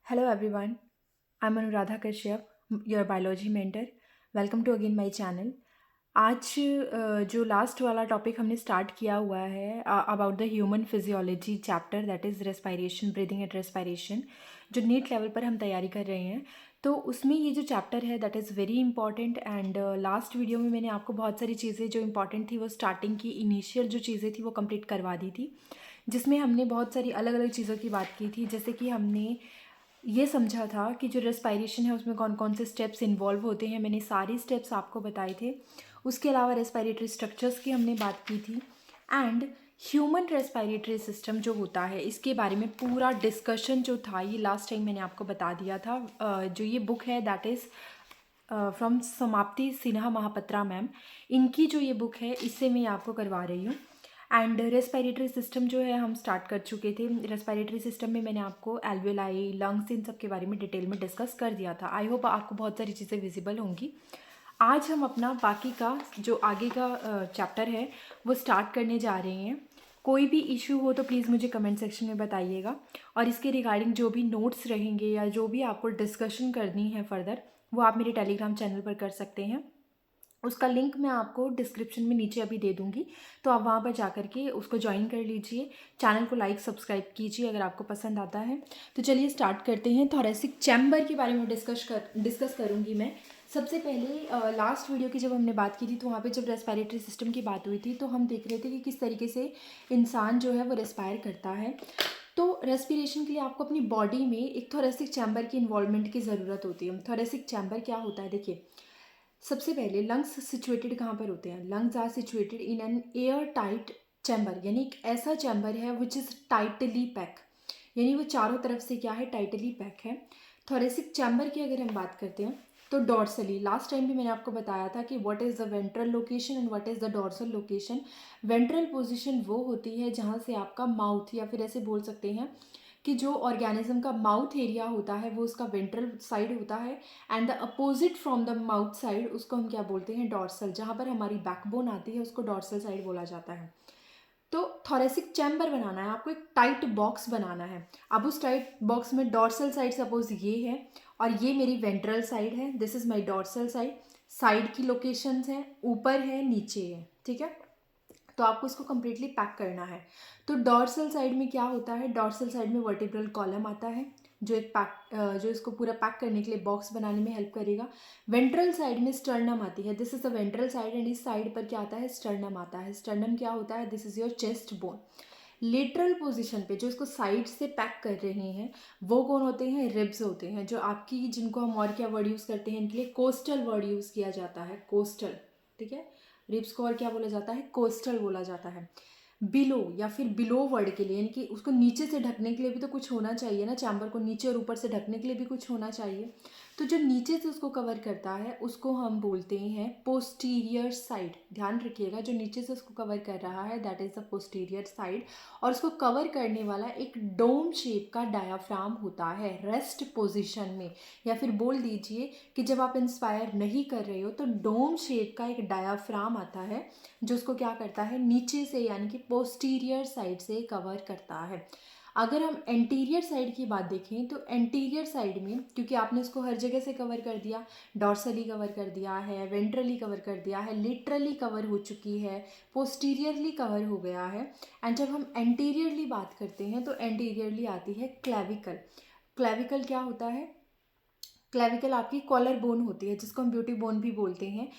Hello everyone, I'm Anuradha Kashyap, your biology mentor. Welcome to again my channel. आज जो last वाला topic हमने start किया हुआ है about the human physiology chapter that is respiration, breathing and respiration, जो NEET level पर हम तैयारी कर रहे हैं। तो उसमें ये जो चैप्टर है that is very important. And last video में मैंने आपको बहुत सारी चीज़ें जो इंपॉर्टेंट थी वो स्टार्टिंग की इनिशियल जो चीज़ें थी वो कंप्लीट करवा दी थी, जिसमें हमने बहुत सारी अलग अलग चीज़ों की बात की थी। जैसे कि हमने ये समझा था कि जो रेस्पायरेशन है उसमें कौन कौन से स्टेप्स इन्वॉल्व होते हैं, मैंने सारे स्टेप्स आपको बताए थे। उसके अलावा रेस्पायरेटरी स्ट्रक्चर्स की हमने बात की थी। एंड ह्यूमन रेस्पायरेटरी सिस्टम जो होता है इसके बारे में पूरा डिस्कशन जो था ये लास्ट टाइम मैंने आपको बता दिया था। जो ये बुक है दैट इज़ फ्रॉम समाप्ति सिन्हा महापत्रा मैम, इनकी जो ये बुक है इससे मैं आपको करवा रही हूँ। एंड रेस्पायरेटरी सिस्टम जो है हम स्टार्ट कर चुके थे। रेस्पायरेटरी सिस्टम में मैंने आपको एल्वेलाई, लंग्स, इन सब के बारे में डिटेल में डिस्कस कर दिया था। आई होप आपको बहुत सारी चीज़ें विजिबल होंगी। आज हम अपना बाकी का जो आगे का चैप्टर है वो स्टार्ट करने जा रहे हैं। कोई भी इशू हो तो प्लीज़ मुझे कमेंट सेक्शन में बताइएगा, और इसके रिगार्डिंग जो भी नोट्स रहेंगे या जो भी आपको डिस्कशन करनी है फर्दर वो आप मेरे टेलीग्राम चैनल पर कर सकते हैं। उसका लिंक मैं आपको डिस्क्रिप्शन में नीचे अभी दे दूँगी, तो आप वहाँ पर जा कर के उसको ज्वाइन कर लीजिए। चैनल को लाइक सब्सक्राइब कीजिए अगर आपको पसंद आता है। तो चलिए स्टार्ट करते हैं। थोरेसिक चैम्बर के बारे में डिस्कस करूँगी मैं। सबसे पहले लास्ट वीडियो की जब हमने बात की थी तो वहाँ पे जब रेस्पायरेटरी सिस्टम की बात हुई थी तो हम देख रहे थे कि किस तरीके से इंसान जो है वो रेस्पायर करता है। तो रेस्पिरेशन के लिए आपको अपनी बॉडी में एक थोरेसिक चैम्बर की इन्वॉल्वमेंट की ज़रूरत होती है। थोरेसिक चैम्बर क्या होता है, देखिए सबसे पहले लंग्स सिचुएटेड कहाँ पर होते हैं? Lungs are situated in an air tight chamber, यानी एक ऐसा चैम्बर है विच इज़ टाइटली पैक, यानी वो चारों तरफ से क्या है, टाइटली पैक है। थोरेसिक चैम्बर की अगर हम बात करते हैं तो डॉर्सली, लास्ट टाइम भी मैंने आपको बताया था कि what is the ventral location and what is the dorsal location. Ventral position वो होती है जहाँ से आपका माउथ, या फिर ऐसे बोल सकते हैं कि जो ऑर्गेनिज्म का माउथ एरिया होता है वो उसका वेंट्रल साइड होता है, and the opposite from the mouth side उसको हम क्या बोलते हैं, डॉर्सल। जहाँ पर हमारी बैकबोन आती है उसको डॉर्सल साइड बोला जाता है। तो थोरेसिक चैम्बर बनाना है आपको, एक टाइट बॉक्स बनाना है। अब उस टाइट बॉक्स में डॉर्सल साइड सपोज ये है और ये मेरी वेंट्रल साइड है, this is my dorsal side. Side की लोकेशंस हैं, ऊपर है, नीचे है, ठीक है। तो आपको इसको कम्प्लीटली पैक करना है। तो डॉर्सल साइड में क्या होता है, डॉर्सल साइड में वर्टिब्रल कॉलम आता है जो एक पैक जो इसको पूरा पैक करने के लिए बॉक्स बनाने में हेल्प करेगा। वेंट्रल साइड में स्टर्नम आती है, this is the ventral side, and इस साइड पर क्या आता है, स्टर्नम आता है। स्टर्नम क्या होता है, this is your chest bone. Lateral position पे जो इसको साइड से पैक कर रहे हैं वो कौन होते हैं, रिब्स होते हैं, जो आपकी, जिनको हम और क्या वर्ड यूज़ करते हैं इनके लिए, कोस्टल वर्ड यूज़ किया जाता है, कोस्टल, ठीक है। रिब्स को और क्या बोला जाता है, कोस्टल बोला जाता है। बिलो या फिर बिलो वर्ड के लिए, यानी कि उसको नीचे से ढकने के लिए भी तो कुछ होना चाहिए ना, चैम्बर को नीचे और ऊपर से ढकने के लिए भी कुछ होना चाहिए। तो जो नीचे से उसको कवर करता है उसको हम बोलते हैं पोस्टीरियर साइड। ध्यान रखिएगा, जो नीचे से उसको कवर कर रहा है that is the posterior side, और उसको कवर करने वाला एक डोम शेप का डायाफ्राम होता है रेस्ट पोजिशन में। या फिर बोल दीजिए कि जब आप इंस्पायर नहीं कर रहे हो तो डोम शेप का एक डायाफ्राम आता है जो उसको क्या करता है, नीचे से यानी कि पोस्टीरियर साइड से कवर करता है। अगर हम एंटीरियर साइड की बात देखें तो एंटीरियर साइड में, क्योंकि आपने इसको हर जगह से कवर कर दिया, डॉर्सली कवर कर दिया है, वेंट्रली कवर कर दिया है, लिटरली कवर हो चुकी है, पोस्टीरियरली कवर हो गया है, एंड जब हम एंटीरियरली बात करते हैं तो एंटीरियरली आती है क्लेविकल। क्लेविकल क्या होता है, क्लेविकल आपकी कॉलर बोन होती है जिसको हम ब्यूटी बोन भी बोलते हैं।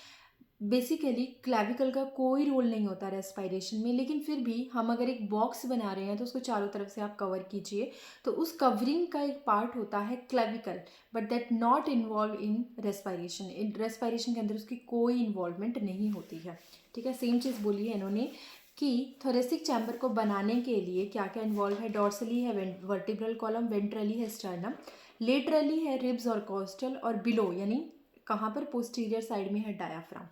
बेसिकली क्लेविकल का कोई रोल नहीं होता रेस्पायरेशन में, लेकिन फिर भी हम अगर एक बॉक्स बना रहे हैं तो उसको चारों तरफ से आप कवर कीजिए, तो उस कवरिंग का एक पार्ट होता है clavicle, but that not involve in respiration. In respiration के अंदर उसकी कोई इन्वॉल्वमेंट नहीं होती है, ठीक है। सेम चीज़ बोली है इन्होंने कि थोरेसिक चैम्बर को बनाने के लिए क्या क्या इन्वॉल्व है, डॉर्सली है वर्टिब्रल कॉलम, वेंट्रली है स्टर्नम, लेटरली है रिब्स और कोस्टल, और बिलो यानी कहाँ पर, पोस्टीरियर साइड में है डायाफ्राम।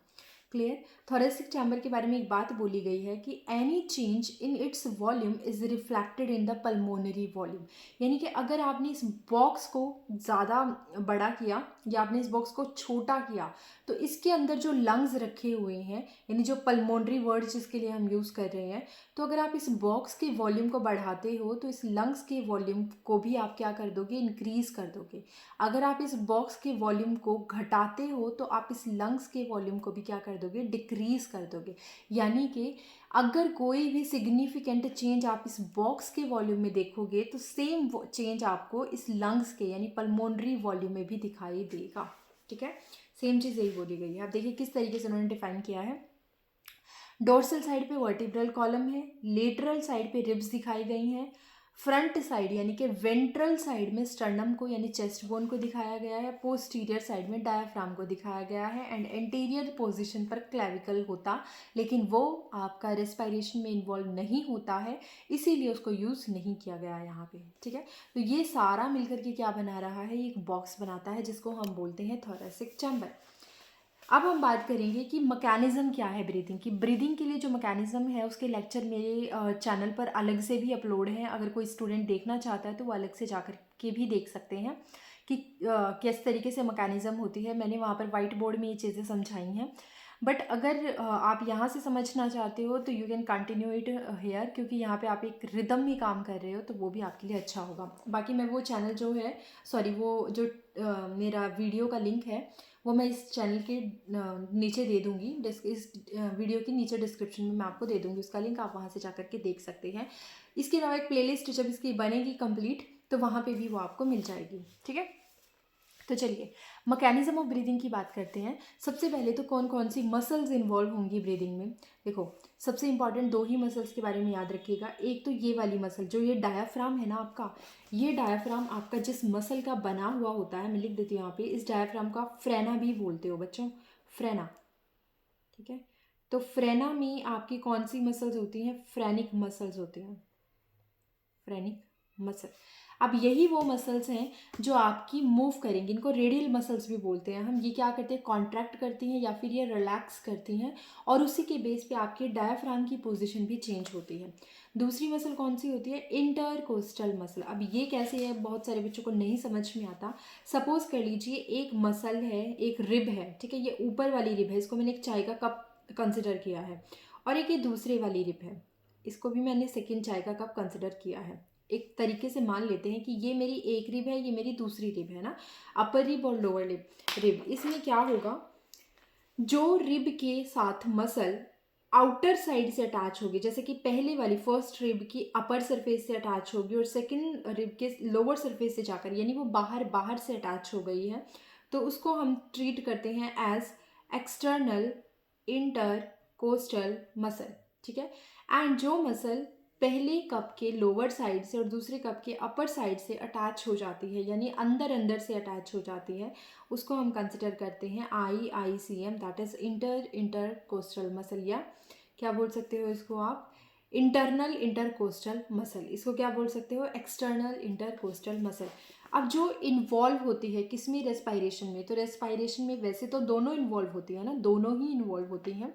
क्लियर। थोरेसिक चैम्बर के बारे में एक बात बोली गई है कि any change in its volume is reflected in the pulmonary volume, यानी कि अगर आपने इस बॉक्स को ज़्यादा बड़ा किया या आपने इस बॉक्स को छोटा किया तो इसके अंदर जो लंग्स रखे हुए हैं, यानी जो पल्मोनरी वर्ड जिसके लिए हम यूज़ कर रहे हैं, तो अगर आप इस बॉक्स के वॉल्यूम को बढ़ाते हो तो इस लंग्स के वॉल्यूम को भी आप क्या कर दोगे, इंक्रीज़ कर दोगे। अगर आप इस बॉक्स के वॉल्यूम को घटाते हो तो आप इस लंग्स के वॉल्यूम को भी क्या कर दोगे, डिक्रीज़ कर दोगे। यानी कि अगर कोई भी सिग्निफिकेंट चेंज आप इस बॉक्स के वॉल्यूम में देखोगे तो सेम चेंज आपको इस लंग्स के यानी पल्मोनरी वॉल्यूम में भी दिखाई देगा। ठीक है, सेम चीज़ यही बोली गई है। आप देखिए किस तरीके से उन्होंने डिफाइन किया है। डोर्सल साइड पे वर्टिब्रल कॉलम है, लेटरल साइड पे रिब्स दिखाई गई हैं, फ्रंट साइड यानी कि वेंट्रल साइड में स्टर्नम को यानी चेस्ट बोन को दिखाया गया है, पोस्टीरियर साइड में डायाफ्राम को दिखाया गया है एंड एंटीरियर पोजीशन पर क्लेविकल होता, लेकिन वो आपका रेस्पिरेशन में इन्वॉल्व नहीं होता है, इसीलिए उसको यूज़ नहीं किया गया है यहाँ पे। ठीक है, तो ये सारा मिलकर के क्या बना रहा है, एक बॉक्स बनाता है जिसको हम बोलते हैं थोरेसिक चैम्बर। अब हम बात करेंगे कि मैकेनिज़्म क्या है ब्रीदिंग की। ब्रीदिंग के लिए जो मैकेनिज़्म है उसके लेक्चर मेरे चैनल पर अलग से भी अपलोड हैं, अगर कोई स्टूडेंट देखना चाहता है तो वो अलग से जाकर के भी देख सकते हैं कि किस तरीके से मैकेनिज़्म होती है। मैंने वहाँ पर वाइट बोर्ड में ये चीज़ें समझाई हैं, बट अगर आप यहाँ से समझना चाहते हो तो you can continue it here, क्योंकि यहाँ पे आप एक रिदम में काम कर रहे हो तो वो भी आपके लिए अच्छा होगा। बाकी मैं वो चैनल जो है, सॉरी वो जो मेरा वीडियो का लिंक है वो मैं इस चैनल के नीचे दे दूँगी, इस वीडियो के नीचे डिस्क्रिप्शन में मैं आपको दे दूँगी उसका लिंक, आप वहाँ से जाकर के देख सकते हैं। इसके अलावा एक प्लेलिस्ट जब इसकी बनेगी कंप्लीट तो वहाँ पे भी वो आपको मिल जाएगी। ठीक है, तो चलिए मैकेनिज्म ऑफ ब्रीदिंग की बात करते हैं। सबसे पहले तो कौन कौन सी मसल्स इन्वॉल्व होंगी ब्रीदिंग में। देखो सबसे इंपॉर्टेंट दो ही मसल्स के बारे में याद रखिएगा। एक तो ये वाली मसल जो ये डायाफ्राम है ना आपका, ये डायाफ्राम आपका जिस मसल का बना हुआ होता है, मैं लिख देती हूँ यहाँ पे, इस डायाफ्राम का फ्रेना भी बोलते हो बच्चों, फ्रेना। ठीक है, तो फ्रेना में आपकी कौन सी मसल्स होती हैं, फ्रेनिक मसल्स होती हैं, फ्रेनिक मसल। अब यही वो मसल्स हैं जो आपकी मूव करेंगी, इनको रेडियल मसल्स भी बोलते हैं हम। ये क्या करते हैं, कॉन्ट्रैक्ट करती हैं या फिर ये रिलैक्स करती हैं और उसी के बेस पे आपके डायाफ्राम की पोजीशन भी चेंज होती है। दूसरी मसल कौन सी होती है, इंटरकोस्टल मसल। अब ये कैसे है, बहुत सारे बच्चों को नहीं समझ में आता। सपोज कर लीजिए एक मसल है, एक रिब है, ठीक है, ये ऊपर वाली रिब है, इसको मैंने एक चाय का कप कंसिडर किया है, और एक ये दूसरे वाली रिब है, इसको भी मैंने सेकेंड चाय का कप कंसिडर किया है। एक तरीके से मान लेते हैं कि ये मेरी एक रिब है, ये मेरी दूसरी रिब है ना, अपर रिब और लोअर रिब। इसमें क्या होगा, जो रिब के साथ मसल आउटर साइड से अटैच होगी, जैसे कि पहले वाली फर्स्ट रिब की अपर सरफेस से अटैच होगी और सेकंड रिब के लोअर सरफेस से जाकर, यानी वो बाहर से अटैच हो गई है, तो उसको हम ट्रीट करते हैं एज एक्सटर्नल इंटरकोस्टल मसल। ठीक है, एंड जो मसल पहले कप के लोअर साइड से और दूसरे कप के अपर साइड से अटैच हो जाती है, यानी अंदर से अटैच हो जाती है, उसको हम कंसिडर करते हैं IICM, that is intercostal muscle, या क्या बोल सकते हो इसको आप, इंटरनल इंटरकोस्टल मसल। इसको क्या बोल सकते हो, एक्सटर्नल इंटरकोस्टल मसल। अब जो इन्वॉल्व होती है किसमें, रेस्पायरेशन में, तो रेस्पायरेशन में वैसे तो दोनों इन्वॉल्व होती है ना, दोनों ही इन्वॉल्व होती हैं,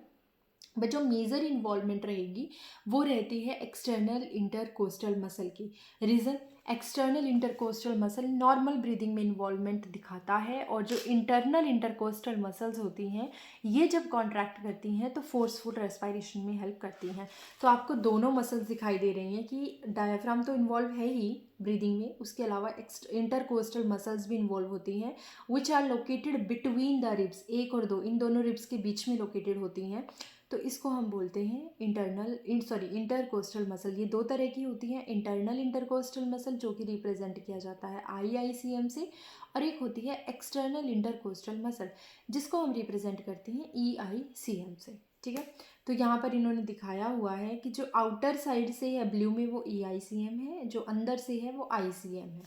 बट जो मेजर इन्वॉल्वमेंट रहेगी वो रहती है एक्सटर्नल इंटरकोस्टल मसल की। Reason, external intercostal muscle normal breathing में इन्वॉल्वमेंट दिखाता है, और जो इंटरनल इंटरकोस्टल मसल्स होती हैं ये जब कॉन्ट्रैक्ट करती हैं तो फोर्सफुल रेस्पायरेशन में हेल्प करती हैं। तो आपको दोनों मसल्स दिखाई दे रही हैं कि डायफ्राम तो इन्वॉल्व है ही ब्रीदिंग में, उसके अलावा इंटरकोस्टल मसल्स भी इन्वॉल्व होती हैं, which are located between the ribs, एक और दो, इन दोनों रिब्स के बीच में लोकेटेड होती हैं। तो इसको हम बोलते हैं इंटरकोस्टल मसल। ये दो तरह की होती हैं, इंटरनल इंटरकोस्टल मसल जो कि रिप्रेजेंट किया जाता है IICM से, और एक होती है एक्सटर्नल इंटरकोस्टल मसल जिसको हम रिप्रेजेंट करते हैं EICM से। ठीक है, तो यहाँ पर इन्होंने दिखाया हुआ है कि जो आउटर साइड से है ब्लू में वो EICM है, जो अंदर से है वो ICM है।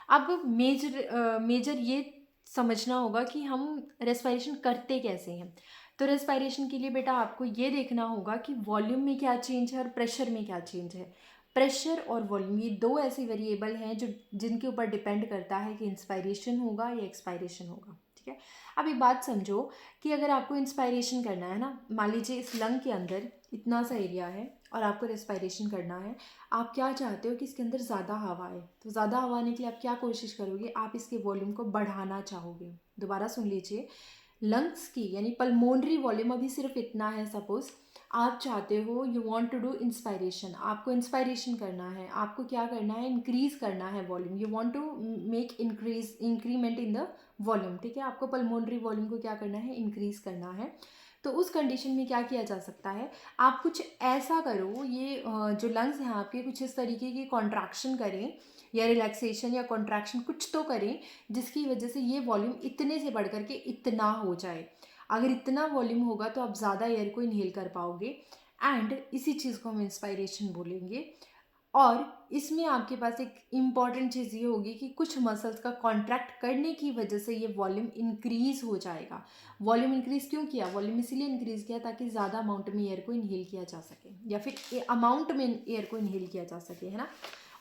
अब मेजर ये समझना होगा कि हम रेस्पिरेशन करते कैसे हैं। तो रेस्पिरेशन के लिए बेटा आपको ये देखना होगा कि वॉल्यूम में क्या चेंज है और प्रेशर में क्या चेंज है। प्रेशर और वॉल्यूम ये दो ऐसे वेरिएबल हैं जो जिनके ऊपर डिपेंड करता है कि इंस्पायरेशन होगा या एक्सपायरेशन होगा। ठीक ठीक है। अब एक बात समझो कि अगर आपको इंस्पायरेशन करना है ना, मान लीजिए इस लंग के अंदर इतना सा एरिया है और आपको रेस्पायरेशन करना है, आप क्या चाहते हो कि इसके अंदर ज़्यादा हवा आए, तो ज़्यादा हवा आने के लिए आप क्या कोशिश करोगे, आप इसके वॉल्यूम को बढ़ाना चाहोगे। दोबारा सुन लीजिए, लंग्स की यानी पल्मोनरी वॉल्यूम अभी सिर्फ इतना है, सपोज आप चाहते हो, you want to do inspiration, आपको इंस्पायरेशन करना है, आपको क्या करना है, इंक्रीज करना है volume, you want to make increment in the volume, ठीक है। आपको पल्मोनरी वॉल्यूम को क्या करना है, इंक्रीज करना है। तो उस कंडीशन में क्या किया जा सकता है, आप कुछ ऐसा करो, ये जो लंग्स हैं आपके कुछ इस तरीके की कॉन्ट्रैक्शन करें या रिलैक्सेशन या कॉन्ट्रैक्शन कुछ तो करें जिसकी वजह से ये वॉल्यूम इतने से बढ़ करके इतना हो जाए। अगर इतना वॉल्यूम होगा तो आप ज़्यादा एयर को इनहेल कर पाओगे एंड इसी चीज़ को हम इंस्पायरेशन बोलेंगे। और इसमें आपके पास एक इम्पॉर्टेंट चीज़ ये होगी कि कुछ मसल्स का कॉन्ट्रैक्ट करने की वजह से ये वॉल्यूम इंक्रीज हो जाएगा। वॉल्यूम इंक्रीज क्यों किया, वॉल्यूम इसीलिए इंक्रीज किया ताकि ज़्यादा अमाउंट में एयर को इनहेल किया जा सके या फिर अमाउंट में एयर को इनहेल किया जा सके, है ना।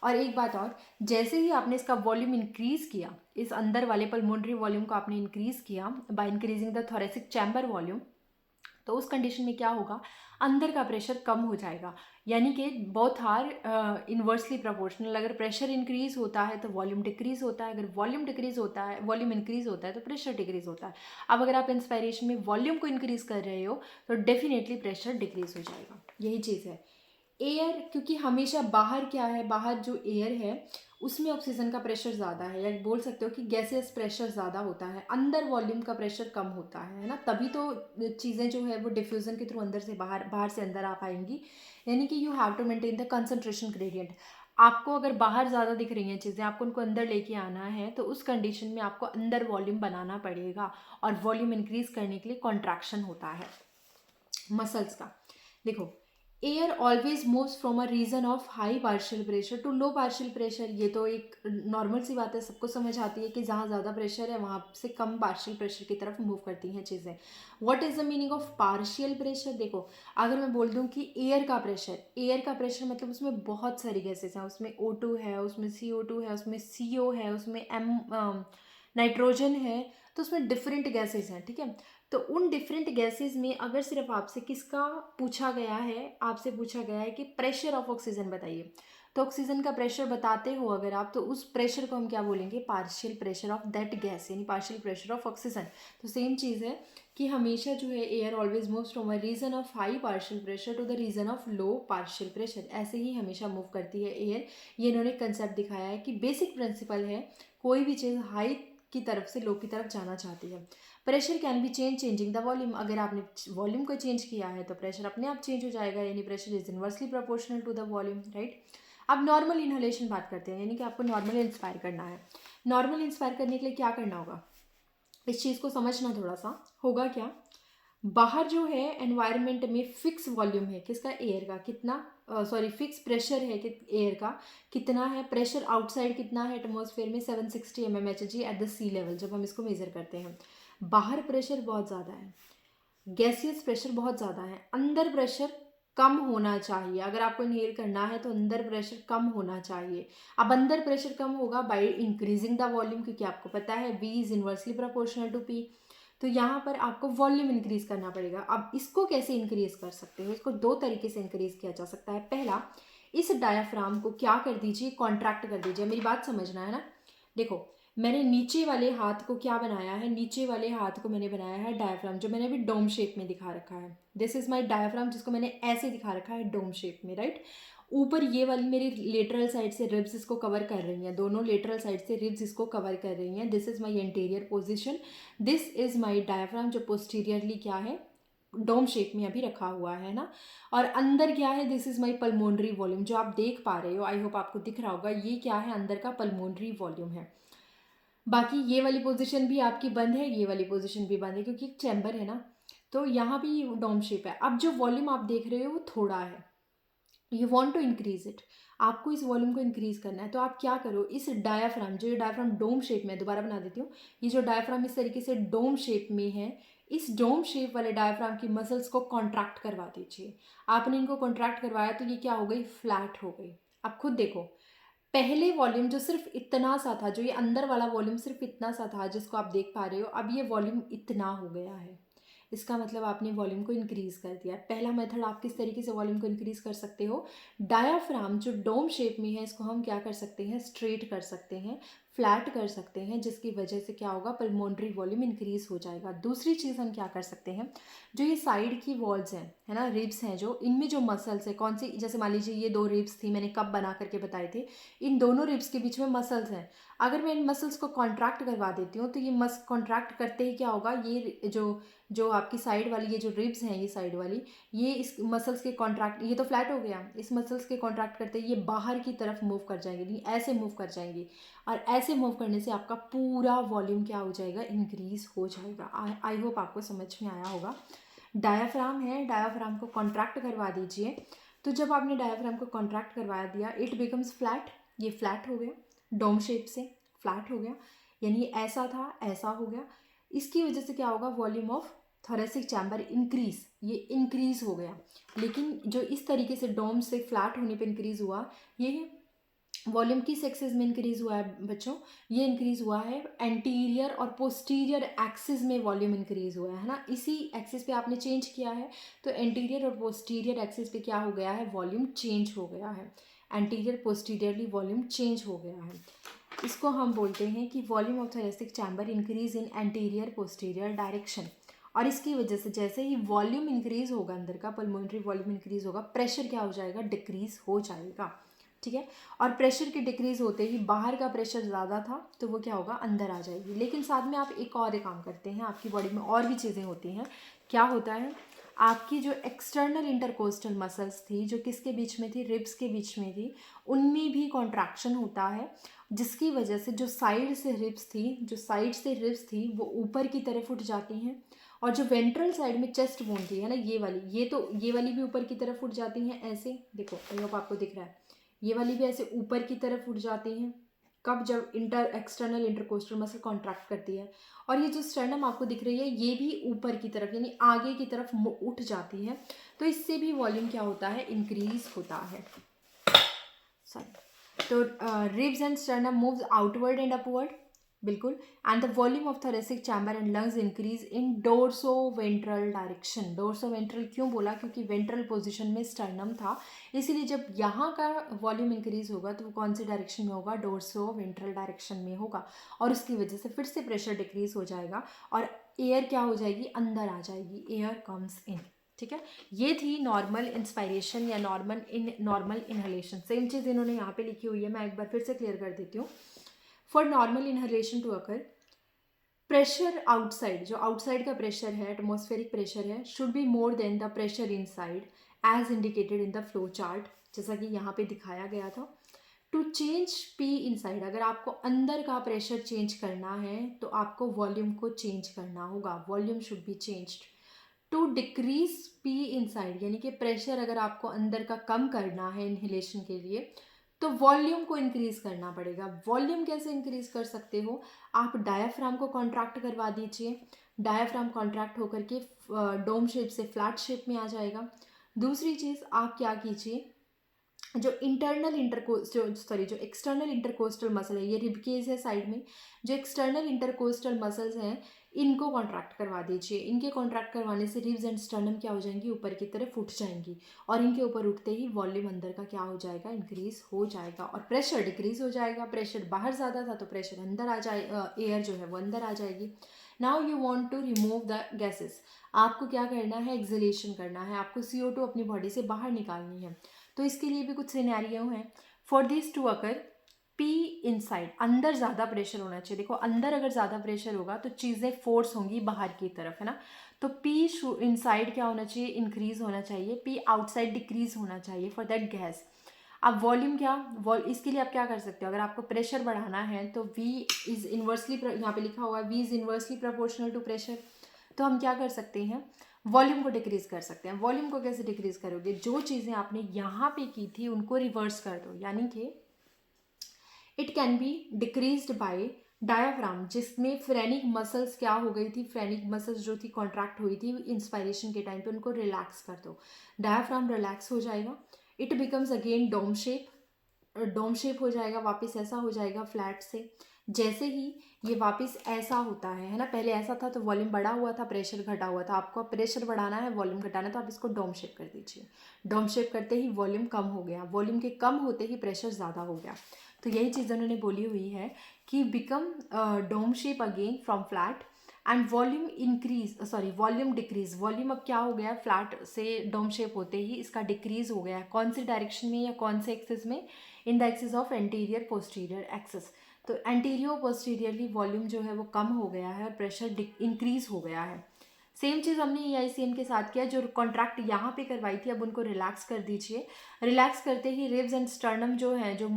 और एक बात और, जैसे ही आपने इसका वॉल्यूम इंक्रीज किया, इस अंदर वाले पल्मोनरी वॉल्यूम को आपने इंक्रीज किया by increasing the thoracic chamber volume, तो उस कंडीशन में क्या होगा, अंदर का प्रेशर कम हो जाएगा। यानी कि बोथ आर इन्वर्सली प्रोपोर्शनल। अगर प्रेशर इंक्रीज होता है तो वॉल्यूम डिक्रीज होता है, अगर वॉल्यूम डिक्रीज होता है, वॉल्यूम इंक्रीज होता है तो प्रेशर डिक्रीज होता है। अब अगर आप इंस्पायरेशन में वॉल्यूम को इंक्रीज कर रहे हो तो डेफिनेटली प्रेशर डिक्रीज हो जाएगा। यही चीज़ है। एयर, क्योंकि हमेशा बाहर क्या है, बाहर जो एयर है उसमें ऑक्सीजन का प्रेशर ज़्यादा है, या बोल सकते हो कि गैसेस प्रेशर ज़्यादा होता है, अंदर वॉल्यूम का प्रेशर कम होता है ना, तभी तो चीज़ें जो है वो डिफ्यूज़न के थ्रू अंदर से बाहर, बाहर से अंदर आ पाएंगी। यानी कि you have to maintain the concentration gradient. आपको अगर बाहर ज़्यादा दिख रही हैं चीज़ें, आपको उनको अंदर लेके आना है, तो उस कंडीशन में आपको अंदर वॉल्यूम बनाना पड़ेगा और वॉल्यूम इंक्रीज करने के लिए कॉन्ट्रैक्शन होता है मसल्स का। देखो, air always moves from a region of high partial pressure to low partial pressure. ये तो एक नॉर्मल सी बात है, सबको समझ आती है कि जहाँ ज़्यादा प्रेशर है वहाँ से कम पार्शियल प्रेशर की तरफ मूव करती हैं चीज़ें। What is the meaning of partial pressure? देखो, अगर मैं बोल दूँ कि एयर का प्रेशर, एयर का प्रेशर मतलब उसमें बहुत सारी गैसेस हैं, उसमें O2 है, उसमें CO2 है, उसमें CO है, उसमें नाइट्रोजन है, तो उसमें डिफरेंट गैसेस हैं, ठीक है। तो उन डिफरेंट गैसेस में अगर सिर्फ आपसे किसका पूछा गया है, आपसे पूछा गया है कि प्रेशर ऑफ ऑक्सीजन बताइए, तो ऑक्सीजन का प्रेशर बताते हो अगर आप, तो उस प्रेशर को हम क्या बोलेंगे, partial pressure of that gas, यानी पार्शियल प्रेशर ऑफ ऑक्सीजन। तो सेम चीज़ है कि हमेशा जो है air always moves from a region of high partial pressure to the region of low partial pressure, ऐसे ही हमेशा मूव करती है एयर। ये इन्होंने कंसेप्ट दिखाया है कि बेसिक प्रिंसिपल है, कोई भी चीज़ हाई की तरफ से लो की तरफ जाना चाहती है। Pressure can be changing the volume, अगर आपने वॉल्यूम को चेंज किया है तो प्रेशर अपने आप चेंज हो जाएगा, यानी pressure is inversely proportional to the volume, right. अब नॉर्मल इनहेलेशन बात करते हैं, यानी कि आपको नॉर्मल इंस्पायर करना है। नॉर्मल इंस्पायर करने के लिए क्या करना होगा, इस चीज़ को समझना थोड़ा सा। होगा क्या, बाहर जो है एनवायरनमेंट में फिक्स वॉल्यूम है किसका, एयर का, कितना, सॉरी फिक्स प्रेशर है कि एयर का कितना है, प्रेशर आउटसाइड कितना है एटमॉस्फेयर में 760 mmHg at the sea level, जब हम इसको मेजर करते हैं। बाहर प्रेशर बहुत ज़्यादा है, गैसियस प्रेशर बहुत ज़्यादा है, अंदर प्रेशर कम होना चाहिए। अगर आपको इनहेल करना है तो अंदर प्रेशर कम होना चाहिए। अब अंदर प्रेशर कम होगा बाय इंक्रीजिंग द वॉल्यूम, क्योंकि आपको पता है V is inversely proportional to P। तो यहाँ पर आपको वॉल्यूम इंक्रीज करना पड़ेगा। अब इसको कैसे इंक्रीज कर सकते हो, इसको दो तरीके से इंक्रीज किया जा सकता है। पहला, इस डायाफ्राम को क्या कर दीजिए, कॉन्ट्रैक्ट कर दीजिए। मेरी बात समझना है ना। देखो, मैंने नीचे वाले हाथ को क्या बनाया है, नीचे वाले हाथ को मैंने बनाया है डायाफ्राम, जो मैंने अभी डोम शेप में दिखा रखा है। दिस इज माय डायाफ्राम, जिसको मैंने ऐसे दिखा रखा है डोम शेप में, राइट। ऊपर ये वाली मेरी लेटरल साइड से रिब्स इसको कवर कर रही हैं, दोनों लेटरल साइड से रिब्स इसको कवर कर रही हैं। This is my anterior position, this is my diaphragm, जो पोस्टीरियरली क्या है, डोम शेप में अभी रखा हुआ है ना। और अंदर क्या है, this is my pulmonary volume, जो आप देख पा रहे हो, आई होप आपको दिख रहा होगा, ये क्या है, अंदर का पल्मोनरी वॉल्यूम है। बाकी ये वाली पोजीशन भी आपकी बंद है, ये वाली पोजीशन भी बंद है, क्योंकि एक चैम्बर है ना, तो यहाँ भी डोम शेप है। अब जो वॉल्यूम आप देख रहे हो वो थोड़ा है, you want to increase it, आपको इस वॉल्यूम को इंक्रीज करना है। तो आप क्या करो, इस डायाफ्राम, जो ये डायाफ्राम डोम शेप में, दोबारा बना देती हूँ, ये जो डायाफ्राम इस तरीके से डोम शेप में है, इस डोम शेप वाले डायाफ्राम की मसल्स को कॉन्ट्रैक्ट करवा दीजिए। आपने इनको कॉन्ट्रैक्ट करवाया तो ये क्या हो गई, फ्लैट हो गई। अब खुद देखो, पहले वॉल्यूम जो सिर्फ इतना सा था, जो ये अंदर वाला वॉल्यूम सिर्फ इतना सा था जिसको आप देख पा रहे हो, अब ये वॉल्यूम इतना हो गया है। इसका मतलब आपने वॉल्यूम को इंक्रीज़ कर दिया। पहला मेथड आप किस तरीके से वॉल्यूम को इंक्रीज़ कर सकते हो, डायाफ्राम जो डोम शेप में है इसको हम क्या कर सकते हैं, स्ट्रेट कर सकते हैं, फ्लैट कर सकते हैं, जिसकी वजह से क्या होगा, पल्मोनरी वॉल्यूम इंक्रीज़ हो जाएगा। दूसरी चीज़ हम क्या कर सकते हैं, जो ये साइड की वॉल्स हैं, है ना, रिब्स हैं, जो इनमें जो मसल्स है, कौन सी, जैसे मान लीजिए ये 2 रिब्स थी, मैंने कब बना करके बताए थे, इन दोनों रिब्स के बीच में मसल्स हैं। अगर मैं इन मसल्स को कॉन्ट्रैक्ट करवा देती हूँ तो ये कॉन्ट्रैक्ट करते ही क्या होगा, ये जो जो आपकी साइड वाली ये जो रिब्स हैं, ये साइड वाली, ये इस मसल्स के कॉन्ट्रैक्ट, ये तो फ्लैट हो गया, इस मसल्स के कॉन्ट्रैक्ट करते ही ये बाहर की तरफ मूव कर जाएंगे, नहीं ऐसे मूव कर जाएंगे, और ऐसे मूव करने से आपका पूरा वॉल्यूम क्या हो जाएगा, इंक्रीज हो जाएगा। आई होप आपको समझ में आया होगा। डायाफ्राम है, डायाफ्राम को कॉन्ट्रैक्ट करवा दीजिए। तो जब आपने डायाफ्राम को कॉन्ट्रैक्ट करवा दिया, इट बिकम्स फ्लैट, ये फ्लैट हो गया, डोम शेप से फ्लैट हो गया, यानी ऐसा था ऐसा हो गया। इसकी वजह से क्या होगा, volume of thoracic chamber increase, ये इंक्रीज हो गया। लेकिन जो इस तरीके से डोम से फ्लैट होने पे इंक्रीज हुआ, ये वॉल्यूम किस एक्सिस में इंक्रीज हुआ है बच्चों, ये इंक्रीज हुआ है एंटीरियर और पोस्टीरियर एक्सिस में वॉल्यूम इंक्रीज हुआ है ना, इसी एक्सिस पे आपने चेंज किया है, तो एंटीरियर और पोस्टीरियर एक्सिस पे क्या हो गया है, वॉल्यूम चेंज हो गया है, एंटीरियर पोस्टीरियरली वॉल्यूम चेंज हो गया है। इसको हम बोलते हैं कि volume of thoracic chamber increase in anterior posterior direction. और इसकी वजह से जैसे ही वॉल्यूम इंक्रीज होगा, अंदर का पल्मोनरी वॉल्यूम इंक्रीज होगा, प्रेशर क्या हो जाएगा, डिक्रीज हो जाएगा, ठीक है। और प्रेशर के डिक्रीज होते ही बाहर का प्रेशर ज़्यादा था तो वो क्या होगा, अंदर आ जाएगी। लेकिन साथ में आप एक और काम करते हैं, आपकी बॉडी में और भी चीज़ें होती हैं। क्या होता है, आपकी जो एक्सटर्नल इंटरकोस्टल मसल्स थी, जो किसके बीच में थी, रिब्स के बीच में थी, उनमें भी कॉन्ट्रैक्शन होता है, जिसकी वजह से जो साइड से रिब्स थी, जो साइड से रिब्स थी वो ऊपर की तरफ उठ जाती हैं, और जो वेंट्रल साइड में चेस्ट बोन थी, है ना, ये वाली, ये वाली भी ऊपर की तरफ उठ जाती हैं, ऐसे देखो, आई होप आपको दिख रहा है, ये वाली भी ऐसे ऊपर की तरफ उठ जाती हैं। कब, जब एक्सटर्नल इंटरकोस्टल मसल कॉन्ट्रैक्ट करती है। और ये जो स्टर्नम आपको दिख रही है, ये भी ऊपर की तरफ यानी आगे की तरफ उठ जाती है, तो इससे भी वॉल्यूम क्या होता है, इंक्रीज होता है। सॉरी, तो ribs and sternum moves outward and upward, बिल्कुल, and the volume of thoracic chamber and lungs increase in dorso ventral direction. Dorso ventral क्यों बोला, क्योंकि वेंट्रल पोजीशन में स्टर्नम था, इसीलिए जब यहाँ का वॉल्यूम इंक्रीज होगा तो वो कौन सी डायरेक्शन में होगा, डोर्सो वेंट्रल डायरेक्शन में होगा, और उसकी वजह से फिर से प्रेशर डिक्रीज हो जाएगा और एयर क्या हो जाएगी, अंदर आ जाएगी, एयर कम्स इन, ठीक है। ये थी नॉर्मल इंस्पायरेशन या नॉर्मल इनहेलेशन। सेम चीज़ इन्होंने यहाँ पे लिखी हुई है, मैं एक बार फिर से क्लियर कर देती हूँ। For normal inhalation to occur, pressure outside, जो आउटसाइड का प्रेशर है, एटमॉस्फेरिक प्रेशर है, should be more than the pressure inside as indicated in the flow chart, जैसा कि यहाँ पे दिखाया गया था। टू चेंज पी इनसाइड, अगर आपको अंदर का प्रेशर चेंज करना है तो आपको वॉल्यूम को चेंज करना होगा, volume should be changed. To decrease P inside, यानी कि प्रेशर अगर आपको अंदर का कम करना है इनहेलेशन के लिए, तो वॉल्यूम को इंक्रीज करना पड़ेगा। वॉल्यूम कैसे इंक्रीज कर सकते हो, आप डायाफ्राम को कॉन्ट्रैक्ट करवा दीजिए, डायाफ्राम कॉन्ट्रैक्ट होकर के डोम शेप से फ्लैट शेप में आ जाएगा। दूसरी चीज़ आप क्या कीजिए, जो जो एक्सटर्नल इंटरकोस्टल मसल है, ये रिबकेज है साइड में, जो एक्सटर्नल इंटरकोस्टल मसल्स हैं इनको कॉन्ट्रैक्ट करवा दीजिए। इनके कॉन्ट्रैक्ट करवाने से रिब्स एंड स्टर्नम क्या हो जाएंगी, ऊपर की तरफ उठ जाएंगी, और इनके ऊपर उठते ही वॉल्यूम अंदर का क्या हो जाएगा, इंक्रीज हो जाएगा, और प्रेशर डिक्रीज हो जाएगा। प्रेशर बाहर ज़्यादा था तो प्रेशर अंदर आ जाए, एयर जो है वो अंदर आ जाएगी। Now you want to remove the gases, आपको क्या करना है, एक्सलेशन करना है, आपको CO2 अपनी बॉडी से बाहर निकालनी है। तो इसके लिए भी कुछ सिनेरियो हैं। For this to occur, P inside, अंदर ज़्यादा प्रेशर होना चाहिए। देखो अंदर अगर ज़्यादा प्रेशर होगा तो चीज़ें फोर्स होंगी बाहर की तरफ, है ना, तो पी इनसाइड क्या होना चाहिए, इंक्रीज होना चाहिए, पी आउटसाइड डिक्रीज होना चाहिए फॉर दैट गैस। अब वॉल्यूम क्या, इसके लिए आप क्या कर सकते हो, अगर आपको प्रेशर बढ़ाना है तो V इज़ इन्वर्सली, यहाँ पे लिखा हुआ है V is inversely proportional to pressure, तो हम क्या कर सकते हैं, वॉल्यूम को डिक्रीज कर सकते हैं। वॉल्यूम को कैसे डिक्रीज करोगे, जो चीज़ें आपने यहाँ पे की थी उनको रिवर्स कर दो, यानी कि it can be decreased bye diaphragm, जिसमें फ्रेनिक मसल्स क्या हो गई थी, फ्रेनिक मसल्स जो थी कॉन्ट्रैक्ट हुई थी इंस्पायरेशन के टाइम पे, उनको रिलैक्स कर दो, डायाफ्राम रिलैक्स हो जाएगा, it becomes again dome shape, dome shape हो जाएगा, वापस ऐसा हो जाएगा फ्लैट से। जैसे ही ये वापस ऐसा होता है ना, पहले ऐसा था तो वॉल्यूम बढ़ा हुआ था, प्रेशर घटा हुआ था, आपको प्रेशर बढ़ाना है, वॉल्यूम घटाना है, तो आप इसको डोम शेप कर दीजिए। डोम शेप करते ही वॉल्यूम कम हो गया, वॉल्यूम के कम होते ही प्रेशर ज़्यादा हो गया। तो यही चीज़ उन्होंने बोली हुई है कि become dome shape again from flat and volume increase, sorry volume decrease. Volume अब क्या हो गया, फ्लैट से डोम शेप होते ही इसका डिक्रीज हो गया है। कौन सी डायरेक्शन में या कौन से एक्सिस में? In the axis of anterior posterior axis. तो एंटीरियर पोस्टीरियरली वॉल्यूम जो है वो कम हो गया है और प्रेशर इंक्रीज हो गया है। सेम चीज़ हमने EICM के साथ किया, जो कॉन्ट्रैक्ट यहाँ पे करवाई थी अब उनको रिलैक्स कर दीजिए। रिलैक्स करते ही रिब्स एंड स्टर्नम जो है, जो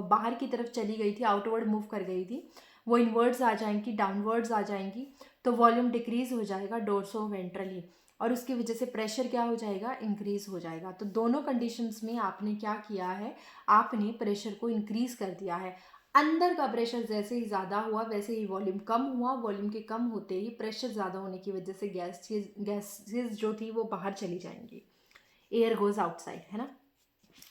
बाहर की तरफ चली गई थी, आउटवर्ड मूव कर गई थी, वो इनवर्ड्स आ जाएंगी, डाउनवर्ड्स आ जाएंगी, तो वॉल्यूम डिक्रीज हो जाएगा डोर्सो वेंट्रली, और उसकी वजह से प्रेशर क्या हो जाएगा, इंक्रीज हो जाएगा। तो दोनों कंडीशंस में आपने क्या किया है, आपने प्रेशर को इंक्रीज कर दिया है। अंदर का प्रेशर जैसे ही ज़्यादा हुआ वैसे ही वॉल्यूम कम हुआ, वॉल्यूम के कम होते ही प्रेशर ज़्यादा होने की वजह से गैसेस जो थी वो बाहर चली जाएंगी, एयर गोज आउटसाइड, है ना।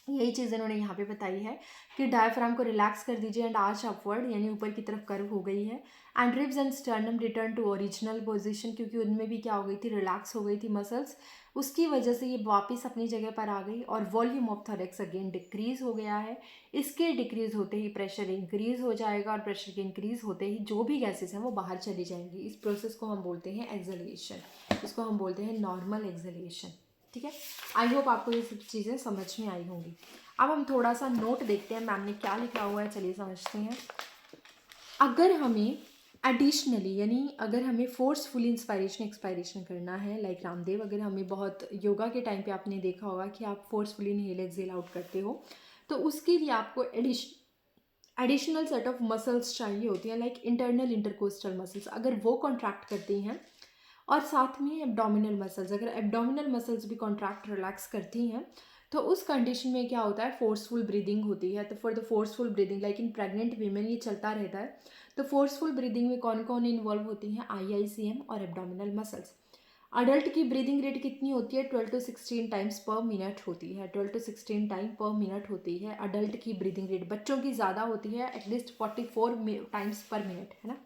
यही चीज़ इन्होंने यहाँ पे बताई है कि डायफ्राम को रिलैक्स कर दीजिए एंड आर्च अपवर्ड, यानी ऊपर की तरफ कर्व हो गई है। And ribs and sternum return to original position, क्योंकि उनमें भी क्या हो गई थी, रिलैक्स हो गई थी मसल्स, उसकी वजह से ये वापस अपनी जगह पर आ गई और volume of thorax again decrease हो गया है। इसके डिक्रीज होते ही प्रेशर इंक्रीज हो जाएगा और प्रेशर के इंक्रीज होते ही जो भी गैसेस हैं वो बाहर चली जाएंगी। इस प्रोसेस को हम बोलते हैं एक्सहेलेशन, इसको हम बोलते हैं नॉर्मल एक्सहेलेशन। ठीक है, आई होप आपको ये सब चीज़ें समझ में आई होंगी। अब हम थोड़ा सा नोट देखते हैं मैम ने क्या लिखा हुआ है, चलिए समझते हैं। अगर हमें एडिशनली, यानी अगर हमें फोर्सफुली इंस्पायरेशन एक्सपायरेशन करना है, लाइक रामदेव, अगर हमें बहुत योगा के टाइम पे आपने देखा होगा कि आप फोर्सफुली इनहेल एक्सहेल आउट करते हो, तो उसके लिए आपको एडिशनल सेट ऑफ मसल्स चाहिए होती हैं, लाइक इंटरनल इंटरकोस्टल मसल्स, अगर वो कॉन्ट्रैक्ट करती हैं और साथ में एब्डोमिनल मसल्स, अगर एब्डोमिनल मसल्स भी कॉन्ट्रैक्ट रिलैक्स करती हैं, तो उस कंडीशन में क्या होता है, फोर्सफुल ब्रीदिंग होती है। तो for the forceful breathing, like in pregnant women ये चलता रहता है। तो फोर्सफुल ब्रीदिंग में कौन कौन इन्वॉल्व होती हैं, IICM और एब्डोमिनल मसल्स। अडल्ट की ब्रीदिंग रेट कितनी होती है, 12 to 16 टाइम्स पर मिनट होती है, 12 to 16 टाइम पर मिनट होती है अडल्ट की ब्रीदिंग रेट। बच्चों की ज़्यादा होती है, एटलीस्ट 44 टाइम्स पर मिनट, है ना।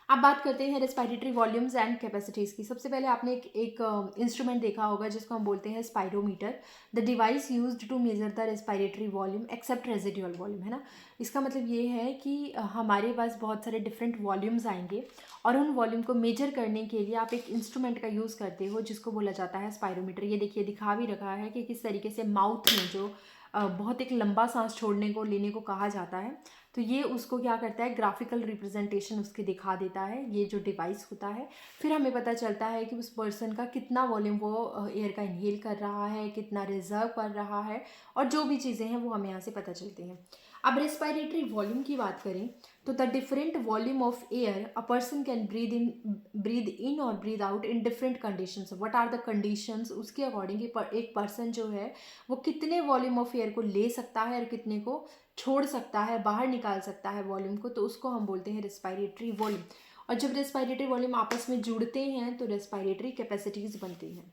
अब बात करते हैं रेस्पिरेटरी वॉल्यूम्स एंड कैपेसिटीज़ की। सबसे पहले आपने एक इंस्ट्रूमेंट देखा होगा जिसको हम बोलते हैं spirometer, the device used to measure the respiratory volume except residual volume, है ना। इसका मतलब ये है कि हमारे पास बहुत सारे डिफरेंट वॉल्यूम्स आएंगे और उन वॉल्यूम को मेजर करने के लिए आप एक इंस्ट्रूमेंट का यूज़ करते हो जिसको बोला जाता है स्पाइरोमीटर। ये देखिए दिखा भी रखा है कि किस तरीके से माउथ में जो बहुत एक लंबा सांस छोड़ने को लेने को कहा जाता है, तो ये उसको क्या करता है, ग्राफिकल रिप्रेजेंटेशन उसकी दिखा देता है, ये जो डिवाइस होता है। फिर हमें पता चलता है कि उस पर्सन का कितना वॉल्यूम वो एयर का इनहेल कर रहा है, कितना रिजर्व कर रहा है, और जो भी चीज़ें हैं वो हमें यहाँ से पता चलती हैं। अब रेस्पिरेटरी वॉल्यूम की बात करें तो the different volume of air a person can breathe in और breathe out in different conditions. What are the conditions, उसके अकॉर्डिंग एक पर्सन जो है वो कितने वॉल्यूम ऑफ एयर को ले सकता है और कितने को छोड़ सकता है, बाहर निकाल सकता है वॉल्यूम को, तो उसको हम बोलते हैं रेस्पिरेटरी वॉल्यूम। और जब रेस्पिरेटरी वॉल्यूम आपस में जुड़ते हैं तो रेस्पिरेटरी कैपेसिटीज बनती हैं।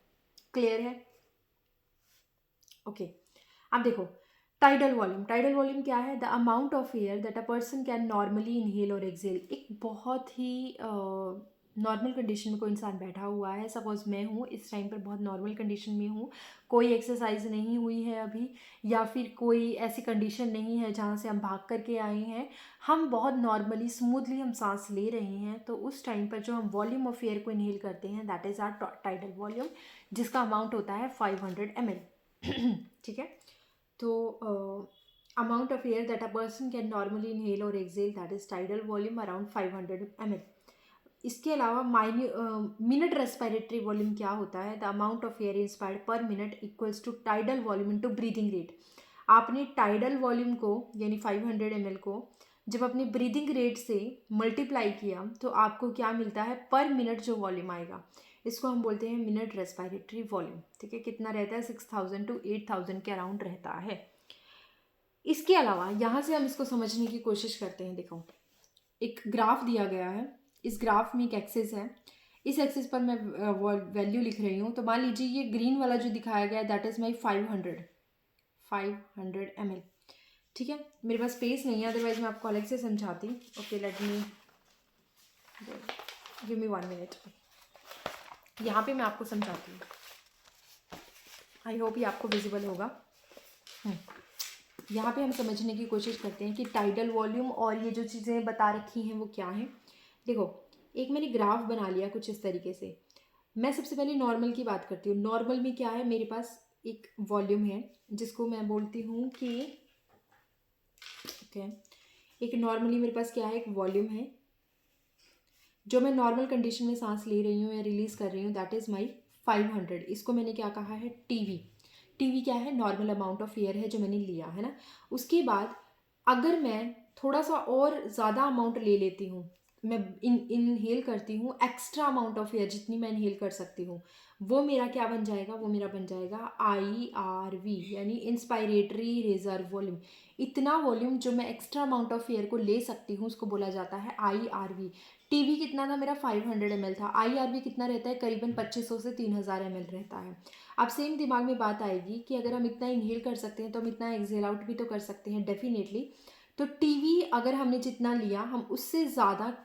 क्लियर है? ओके, अब देखो टाइडल वॉल्यूम। टाइडल वॉल्यूम क्या है, the amount of air that a person can normally inhale और एक्सहेल। एक बहुत ही नॉर्मल कंडीशन में कोई इंसान बैठा हुआ है, सपोज मैं हूँ इस टाइम पर बहुत नॉर्मल कंडीशन में हूँ, कोई एक्सरसाइज नहीं हुई है अभी, या फिर कोई ऐसी कंडीशन नहीं है जहाँ से हम भाग करके आए हैं, हम बहुत नॉर्मली स्मूथली हम सांस ले रहे हैं, तो उस टाइम पर जो हम वॉल्यूम ऑफ एयर को इनहेल करते हैं that is our tidal volume, जिसका अमाउंट होता है 500 ml। ठीक है, तो amount of air that a person can normally inhale or exhale, that is tidal volume around 500 ml. इसके अलावा मिनट रेस्पिरेटरी वॉल्यूम क्या होता है, the amount of air inspired per minute equals to tidal volume into breathing rate. आपने tidal volume को यानी 500 ml को जब अपनी ब्रीदिंग रेट से मल्टीप्लाई किया तो आपको क्या मिलता है, पर मिनट जो वॉल्यूम आएगा, इसको हम बोलते हैं मिनट रेस्पिरेटरी वॉल्यूम। ठीक है, कितना रहता है, 6000 to 8000 के अराउंड रहता है। इसके अलावा यहाँ से हम इसको समझने की कोशिश करते हैं। देखो एक ग्राफ दिया गया है, इस ग्राफ में एक एक्सिस है, इस एक्सिस पर मैं वैल्यू लिख रही हूँ। तो मान लीजिए ये ग्रीन वाला जो दिखाया गया है दैट इज़ माई 500 ml। ठीक है, मेरे पास स्पेस नहीं है, अदरवाइज मैं आपको अलग से समझाती। Okay, let me give me 1 minute. यहाँ पे मैं आपको समझाती हूँ, आई होप ये आपको विजिबल होगा। यहाँ पे हम समझने की कोशिश करते हैं कि टाइडल वॉल्यूम और ये जो चीज़ें बता रखी हैं वो क्या हैं। देखो, एक मैंने ग्राफ बना लिया कुछ इस तरीके से। मैं सबसे पहले नॉर्मल की बात करती हूँ। नॉर्मल में क्या है, मेरे पास एक वॉल्यूम है जिसको मैं बोलती हूँ कि ओके, एक नॉर्मली मेरे पास क्या है, एक वॉल्यूम है जो मैं नॉर्मल कंडीशन में सांस ले रही हूँ या रिलीज कर रही हूँ, दैट इज़ माई 500। इसको मैंने क्या कहा है, टीवी। टीवी क्या है, नॉर्मल अमाउंट ऑफ एयर है जो मैंने लिया है ना। उसके बाद अगर मैं थोड़ा सा और ज़्यादा अमाउंट ले लेती हूँ, मैं इनहेल करती हूँ एक्स्ट्रा अमाउंट ऑफ एयर, जितनी मैं इनहेल कर सकती हूँ, वो मेरा क्या बन जाएगा, वो मेरा बन जाएगा IRV, यानी इंस्पायरेटरी रिजर्व वॉल्यूम। इतना वॉल्यूम जो मैं एक्स्ट्रा अमाउंट ऑफ एयर को ले सकती हूँ उसको बोला जाता है IRV। टीवी कितना था मेरा, 500 ml था। IRV कितना रहता है, करीबन 2500 से 3000 ml रहता है। अब सेम दिमाग में बात आएगी कि अगर हम इतना इनहेल कर सकते हैं तो हम इतना एक्सेल आउट भी तो कर सकते हैं, डेफिनेटली। तो टीवी अगर हमने जितना लिया, हम उससे ज़्यादा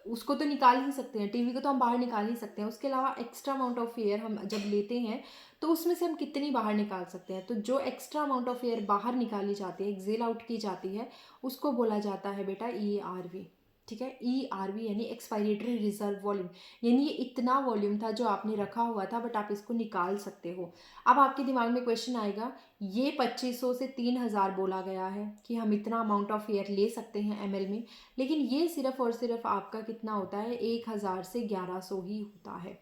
उसको तो निकाल ही सकते हैं, टीवी को तो हम बाहर निकाल ही सकते हैं। उसके अलावा एक्स्ट्रा अमाउंट ऑफ एयर हम जब लेते हैं तो उसमें से हम कितनी बाहर निकाल सकते हैं। तो जो एक्स्ट्रा अमाउंट ऑफ एयर बाहर निकाली जाती है, एक्सेल आउट की जाती है, उसको बोला जाता है बेटा ERV। ठीक है, ERV यानी एक्सपायरेटरी रिजर्व वॉल्यूम, यानी ये इतना वॉल्यूम था जो आपने रखा हुआ था बट आप इसको निकाल सकते हो। अब आपके दिमाग में क्वेश्चन आएगा, ये 2500 से 3000 बोला गया है कि हम इतना अमाउंट ऑफ एयर ले सकते हैं ml में, लेकिन ये सिर्फ और सिर्फ आपका कितना होता है, 1000 से 1100 ही होता है।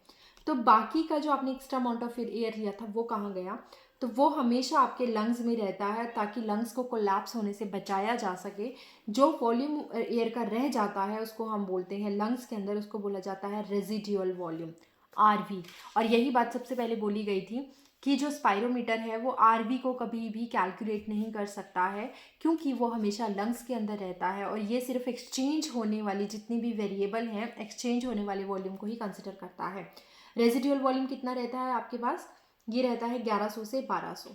तो बाकी का जो आपने एक्स्ट्रा अमाउंट ऑफ एयर लिया था वो कहाँ गया, तो वो हमेशा आपके लंग्स में रहता है ताकि लंग्स को कोलैप्स होने से बचाया जा सके। जो वॉल्यूम एयर का रह जाता है उसको हम बोलते हैं लंग्स के अंदर, उसको बोला जाता है रेजिडुअल वॉल्यूम, RV। और यही बात सबसे पहले बोली गई थी कि जो स्पायरोमीटर है वो RV को कभी भी कैलकुलेट नहीं कर सकता है, क्योंकि वो हमेशा लंग्स के अंदर रहता है और ये सिर्फ एक्सचेंज होने वाली जितनी भी वेरिएबल हैं, एक्सचेंज होने वाले वॉल्यूम को ही कंसिडर करता है। रेजिडुअल वॉल्यूम कितना रहता है आपके पास, ये रहता है 1100 से 1200,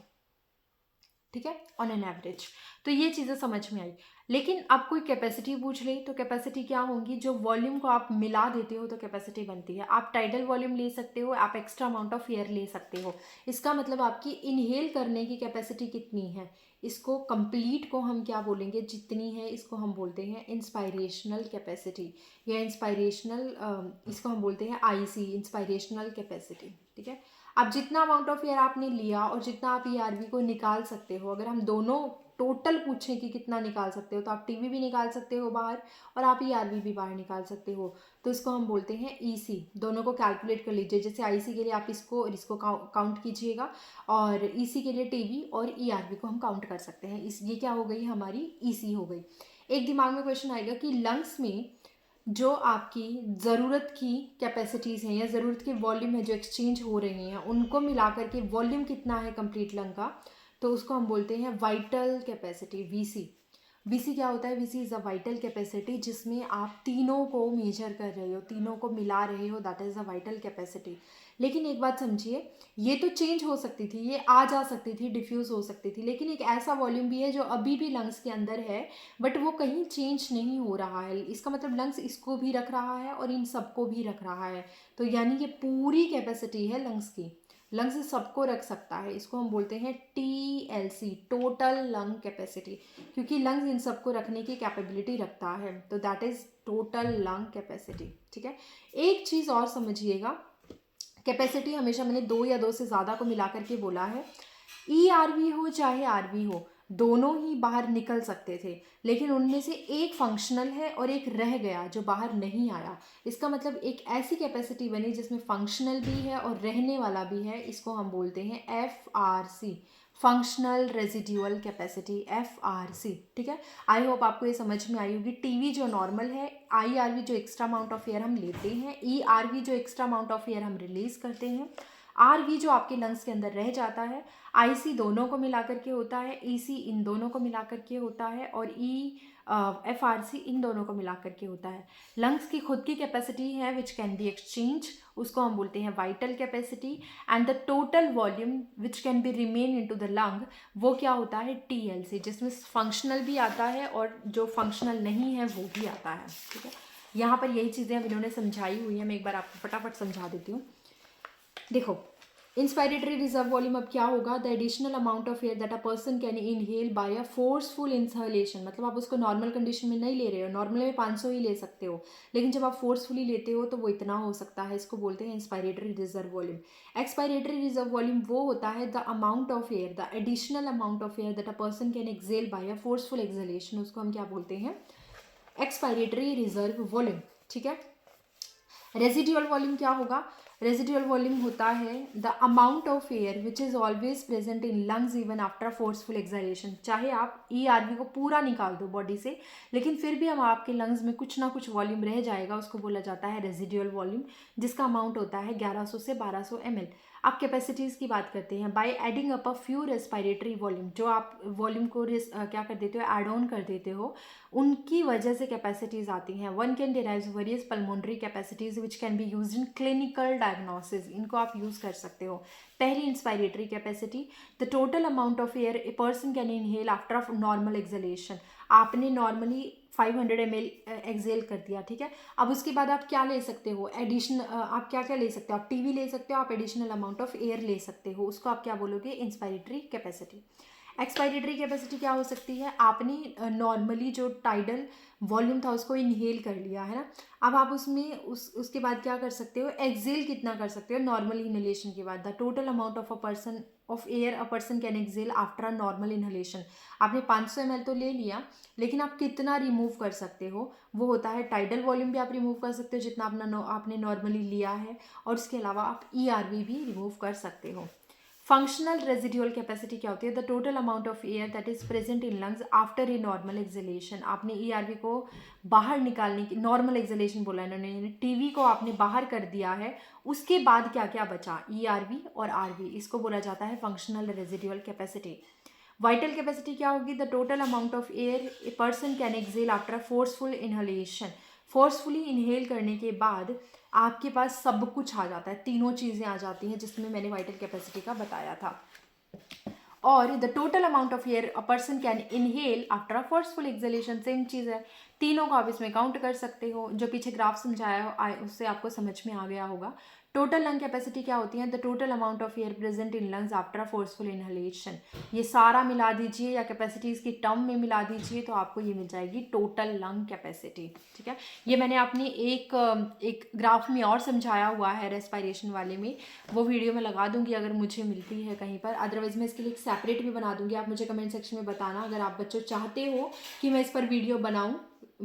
ठीक है, ऑन एन एवरेज। तो ये चीज़ें समझ में आई। लेकिन अब कोई कैपेसिटी पूछ ले तो कैपेसिटी क्या होगी, जो वॉल्यूम को आप मिला देते हो तो कैपेसिटी बनती है। आप टाइडल वॉल्यूम ले सकते हो, आप एक्स्ट्रा अमाउंट ऑफ एयर ले सकते हो। इसका मतलब आपकी इनहेल करने की कैपेसिटी कितनी है, इसको कंप्लीट को हम क्या बोलेंगे, जितनी है इसको हम बोलते हैं इंस्पायरेशनल कैपेसिटी या इंस्पायरेशनल, इसको हम बोलते हैं IC, इंस्पायरेशनल कैपेसिटी। ठीक है, अब जितना अमाउंट ऑफ एयर आपने लिया और जितना आप ERV को निकाल सकते हो, अगर हम दोनों टोटल पूछें कि कितना निकाल सकते हो, तो आप टीवी भी निकाल सकते हो बाहर और आप ERV भी बाहर निकाल सकते हो। तो इसको हम बोलते हैं EC। दोनों को कैलकुलेट कर लीजिए, जैसे IC के लिए आप इसको और इसको काउंट कीजिएगा और EC के लिए टीवी और ERV को हम काउंट कर सकते हैं। ये क्या हो गई, हमारी EC हो गई। एक दिमाग में क्वेश्चन आएगा कि लंग्स में जो आपकी ज़रूरत की कैपेसिटीज़ हैं या ज़रूरत के वॉल्यूम है जो एक्सचेंज हो रही हैं, उनको मिलाकर के वॉल्यूम कितना है कंप्लीट लंग का, तो उसको हम बोलते हैं वाइटल कैपेसिटी, VC। VC क्या होता है, VC is a vital capacity, जिसमें आप तीनों को मेजर कर रहे हो, तीनों को मिला रहे हो, that is a vital capacity. लेकिन एक बात समझिए, ये तो चेंज हो सकती थी, ये आ जा सकती थी, डिफ्यूज़ हो सकती थी, लेकिन एक ऐसा वॉल्यूम भी है जो अभी भी लंग्स के अंदर है बट वो कहीं चेंज नहीं हो रहा है। इसका मतलब लंग्स इसको भी रख रहा है और इन सबको भी रख रहा है। तो यानी ये पूरी कैपेसिटी है लंग्स की, लंग्स सबको रख सकता है। इसको हम बोलते हैं TLC, टोटल लंग कैपेसिटी, क्योंकि लंग्स इन सबको रखने की कैपेबिलिटी रखता है, तो that is total lung capacity. ठीक है, एक चीज़ और समझिएगा, कैपेसिटी हमेशा मैंने 2 या 2 से ज़्यादा को मिला करके बोला है। ERV हो चाहे RV हो, दोनों ही बाहर निकल सकते थे, लेकिन उनमें से एक फंक्शनल है और एक रह गया जो बाहर नहीं आया। इसका मतलब एक ऐसी कैपेसिटी बनी जिसमें फंक्शनल भी है और रहने वाला भी है, इसको हम बोलते हैं FRC, functional residual capacity, FRC। ठीक है, आई होप आपको ये समझ में आई होगी। टीवी जो नॉर्मल है, IRV जो एक्स्ट्रा अमाउंट ऑफ एयर हम लेते हैं, ERV जो एक्स्ट्रा अमाउंट ऑफ एयर हम रिलीज करते हैं, RV जो आपके लंग्स के अंदर रह जाता है, IC दोनों को मिला करके होता है, EC इन दोनों को मिला करके होता है और FRC, इन दोनों को मिला करके होता है। लंग्स की खुद की कैपेसिटी है विच कैन बी एक्सचेंज, उसको हम बोलते हैं vital capacity. And the total volume which can be remain into the lung, वो क्या होता है TLC, जिसमें फंक्शनल भी आता है और जो फंक्शनल नहीं है वो भी आता है। ठीक है, यहाँ पर यही चीज़ें अब इन्होंने समझाई हुई हैं, मैं एक बार आपको फटाफट समझा देती हूँ। देखो, इंस्पायरेटरी रिजर्व वॉल्यूम अब क्या होगा, the additional amount of air that a person can inhale by a forceful inhalation. मतलब आप उसको नॉर्मल कंडीशन में नहीं ले रहे हो, नॉर्मल में 500 ही ले सकते हो, लेकिन जब आप फोर्सफुली लेते हो तो वो इतना हो सकता है, इसको बोलते हैं inspiratory reserve volume. Expiratory reserve volume वो होता है the amount of air, the additional amount of air that a person can exhale by a forceful exhalation, उसको हम क्या बोलते हैं, एक्सपायरेटरी रिजर्व वॉल्यूम। ठीक है, रेजिडुअल वॉल्यूम क्या होगा, रेजिडुअल वॉल्यूम होता है the amount of air which is always present in lungs even after forceful exhalation. चाहे आप ERV को पूरा निकाल दो बॉडी से, लेकिन फिर भी हम आपके लंग्स में कुछ ना कुछ वॉल्यूम रह जाएगा, उसको बोला जाता है रेजिडुअल वॉल्यूम, जिसका अमाउंट होता है 1100 से 1200 ml। आप कैपेसिटीज़ की बात करते हैं, by adding up a few respiratory volume, जो आप वॉल्यूम को क्या कर देते हो, ऐड ऑन कर देते हो, उनकी वजह से कैपेसिटीज़ आती हैं। One can derive various pulmonary capacities which can be use in clinical diagnosis, इनको आप यूज़ कर सकते हो। पहली inspiratory capacity, the total amount of air a person can inhale after normal exhalation. आपने नॉर्मली 500 ml एक्सेल कर दिया, ठीक है, अब उसके बाद आप क्या ले सकते हो, एडिशनल आप क्या क्या ले सकते हो, आप TB ले सकते हो, आप एडिशनल अमाउंट ऑफ एयर ले सकते हो, उसको आप क्या बोलोगे, इंस्पायरेटरी कैपेसिटी। एक्सपायरेटरी कैपेसिटी क्या हो सकती है, आपने नॉर्मली जो टाइडल वॉल्यूम था उसको इनहेल कर लिया है ना, अब आप उसमें उसके बाद क्या कर सकते हो, एक्सेल कितना कर सकते हो नॉर्मल इनहेलेशन के बाद, the total amount of of air a person can exhale after a normal inhalation. आपने 500 ml तो ले लिया, लेकिन आप कितना रिमूव कर सकते हो, वो होता है टाइडल वॉल्यूम भी आप रिमूव कर सकते हो जितना आपने नॉर्मली लिया है, और उसके अलावा आप ERV भी रिमूव कर सकते हो। फंक्शनल रेजिडुअल कैपेसिटी क्या होती है, the total amount of air that is present in lungs after a normal exhalation. आपने ERV को बाहर निकालने की, नॉर्मल एक्सहेलेशन बोला इन्होंने, TB को आपने बाहर कर दिया है, उसके बाद क्या क्या बचा, ERV और RV, इसको बोला जाता है functional residual capacity. Vital capacity क्या होगी, the total amount of air a person can exhale after forceful inhalation. Forcefully inhale करने के बाद आपके पास सब कुछ आ जाता है, तीनों चीज़ें आ जाती हैं जिसमें मैंने वाइटल कैपेसिटी का बताया था। और the total amount of air a person can inhale after a forceful exhalation, same चीज़ है, तीनों को आप इसमें काउंट कर सकते हो। जो पीछे ग्राफ समझाया हो उससे आपको समझ में आ गया होगा। टोटल लंग कैपेसिटी क्या होती है, the total amount of air present in lungs after a forceful inhalation. ये सारा मिला दीजिए या कैपेसिटीज़ की टर्म में मिला दीजिए तो आपको ये मिल जाएगी टोटल लंग कैपेसिटी। ठीक है, ये मैंने अपनी एक ग्राफ में और समझाया हुआ है रेस्पायरेशन वाले में, वो वीडियो मैं लगा दूंगी अगर मुझे मिलती है कहीं पर, अदरवाइज मैं इसके लिए एक सेपरेट भी बना दूंगी। आप मुझे कमेंट सेक्शन में बताना अगर आप बच्चों चाहते हो कि मैं इस पर वीडियो बनाऊं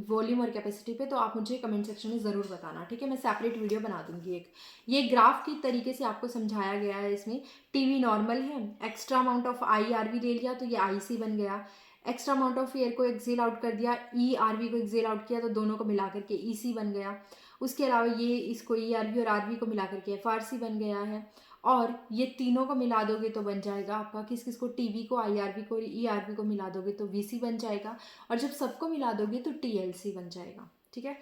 वॉल्यूम और कैपेसिटी पे, तो आप मुझे कमेंट सेक्शन में ज़रूर बताना, ठीक है, मैं सेपरेट वीडियो बना दूंगी एक। ये ग्राफ की तरीके से आपको समझाया गया है, इसमें TB नॉर्मल है, एक्स्ट्रा अमाउंट ऑफ IRV ले लिया तो ये IC बन गया, एक्स्ट्रा अमाउंट ऑफ एयर को एक्सेल आउट कर दिया, ERV को एक्सेल आउट किया तो दोनों को मिला करके EC बन गया। उसके अलावा ये इसको ERV और RV को मिला करके FRC बन गया है, और ये तीनों को मिला दोगे तो बन जाएगा आपका, किस किस को, TB को, IRV को, ERV को मिला दोगे तो VC बन जाएगा, और जब सबको मिला दोगे तो TLC बन जाएगा। ठीक है,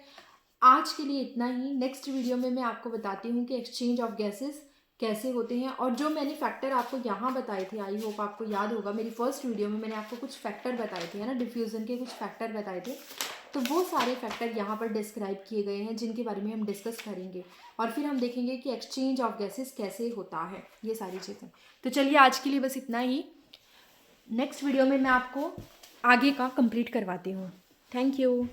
आज के लिए इतना ही। नेक्स्ट वीडियो में मैं आपको बताती हूँ कि एक्सचेंज ऑफ गैसेस कैसे होते हैं, और जो मैंने फैक्टर आपको यहाँ बताए थे, आई होप आपको याद होगा, मेरी फर्स्ट वीडियो में मैंने आपको कुछ फैक्टर बताए थे, है ना, डिफ्यूज़न के कुछ फैक्टर बताए थे, तो वो सारे फैक्टर यहाँ पर डिस्क्राइब किए गए हैं जिनके बारे में हम डिस्कस करेंगे, और फिर हम देखेंगे कि एक्सचेंज ऑफ गैसेस कैसे होता है, ये सारी चीज़ें। तो चलिए आज के लिए बस इतना ही, नेक्स्ट वीडियो में मैं आपको आगे का कंप्लीट करवाती हूँ। Thank you.